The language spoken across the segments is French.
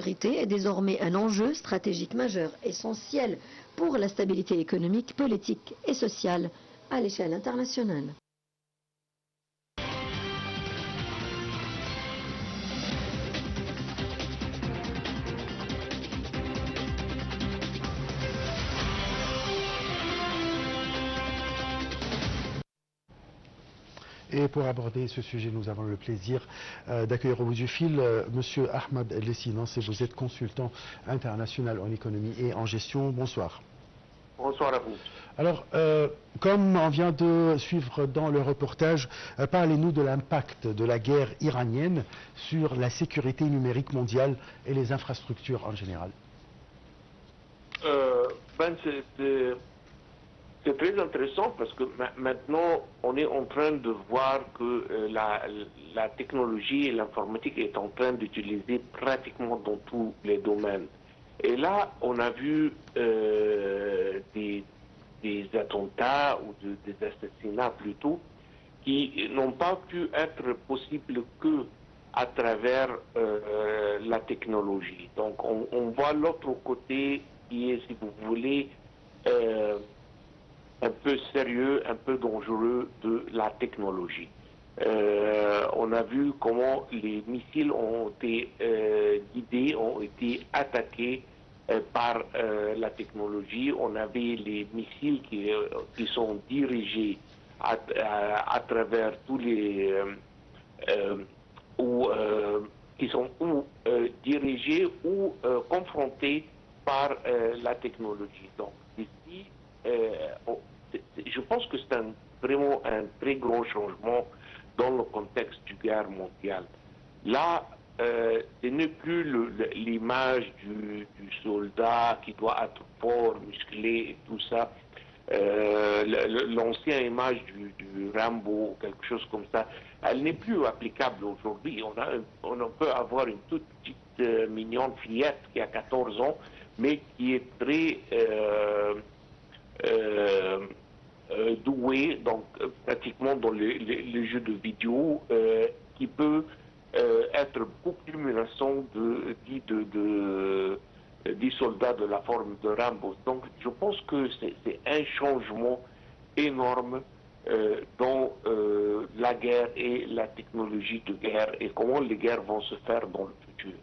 sécurité est désormais un enjeu stratégique majeur, essentiel pour la stabilité économique, politique et sociale à l'échelle internationale. Et pour aborder ce sujet, nous avons le plaisir d'accueillir au bout du fil Monsieur Ahmed El-Lessinas. Vous êtes consultant international en économie et en gestion. Bonsoir. Bonsoir à vous. Alors, comme on vient de suivre dans le reportage, parlez-nous de l'impact de la guerre iranienne sur la sécurité numérique mondiale et les infrastructures en général. C'est très intéressant parce que maintenant, on est en train de voir que la technologie et l'informatique est en train d'utiliser pratiquement dans tous les domaines. Et là, on a vu des attentats ou des assassinats plutôt qui n'ont pas pu être possibles que à travers la technologie. Donc, on voit l'autre côté qui est, si vous voulez, un peu sérieux, un peu dangereux de la technologie. On a vu comment les missiles ont été guidés, ont été attaqués par la technologie. On avait les missiles qui sont dirigés à travers tous les... qui sont dirigés ou confrontés par la technologie. Donc, ici, je pense que c'est vraiment un très grand changement dans le contexte du guerre mondiale. Là, ce n'est plus l'image du soldat qui doit être fort, musclé et tout ça. L'ancienne image du Rambo, quelque chose comme ça, elle n'est plus applicable aujourd'hui. On peut avoir une toute petite mignonne fillette qui a 14 ans, mais qui est très douée, donc pratiquement dans les jeux de vidéo, qui peut être beaucoup plus menaçant des soldats de la forme de Rambo. Donc je pense que c'est un changement énorme dans la guerre et la technologie de guerre et comment les guerres vont se faire dans le futur.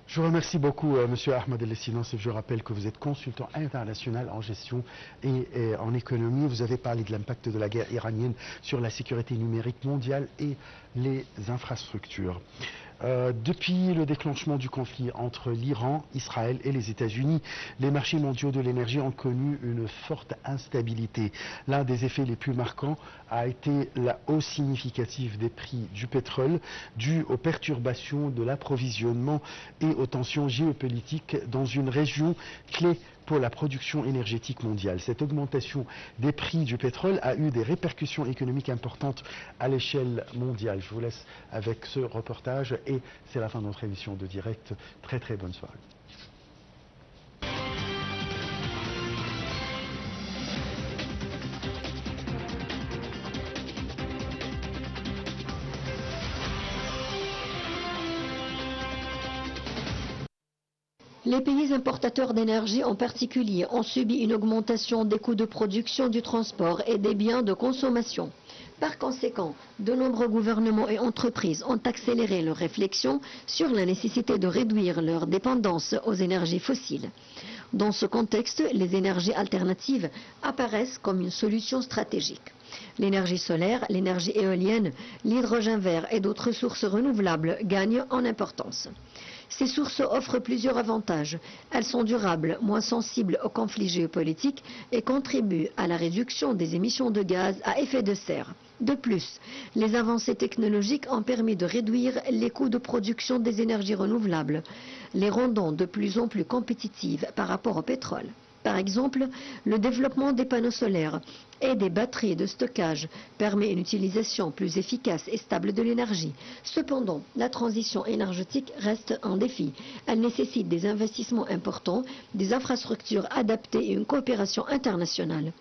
Je vous remercie beaucoup, Monsieur Ahmed El-Lessinas. Je rappelle que vous êtes consultant international en gestion et en économie. Vous avez parlé de l'impact de la guerre iranienne sur la sécurité numérique mondiale et les infrastructures. Depuis le déclenchement du conflit entre l'Iran, Israël et les États-Unis, les marchés mondiaux de l'énergie ont connu une forte instabilité. L'un des effets les plus marquants a été la hausse significative des prix du pétrole due aux perturbations de l'approvisionnement et aux tensions géopolitiques dans une région clé pour la production énergétique mondiale. Cette augmentation des prix du pétrole a eu des répercussions économiques importantes à l'échelle mondiale. Je vous laisse avec ce reportage et c'est la fin de notre émission de direct. Très très bonne soirée. Les pays importateurs d'énergie en particulier ont subi une augmentation des coûts de production du transport et des biens de consommation. Par conséquent, de nombreux gouvernements et entreprises ont accéléré leur réflexion sur la nécessité de réduire leur dépendance aux énergies fossiles. Dans ce contexte, les énergies alternatives apparaissent comme une solution stratégique. L'énergie solaire, l'énergie éolienne, l'hydrogène vert et d'autres sources renouvelables gagnent en importance. Ces sources offrent plusieurs avantages. Elles sont durables, moins sensibles aux conflits géopolitiques et contribuent à la réduction des émissions de gaz à effet de serre. De plus, les avancées technologiques ont permis de réduire les coûts de production des énergies renouvelables, les rendant de plus en plus compétitives par rapport au pétrole. Par exemple, le développement des panneaux solaires et des batteries de stockage permet une utilisation plus efficace et stable de l'énergie. Cependant, la transition énergétique reste un défi. Elle nécessite des investissements importants, des infrastructures adaptées et une coopération internationale.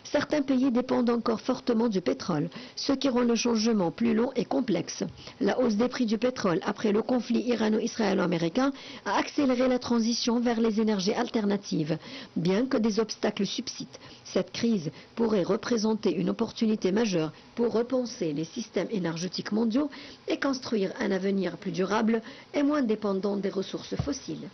Certains pays dépendent encore fortement du pétrole, ce qui rend le changement plus long et complexe. La hausse des prix du pétrole après le conflit irano-israélo-américain a accéléré la transition vers les énergies alternatives, bien que des obstacles subsistent. Cette crise pourrait représenter une opportunité majeure pour repenser les systèmes énergétiques mondiaux et construire un avenir plus durable et moins dépendant des ressources fossiles.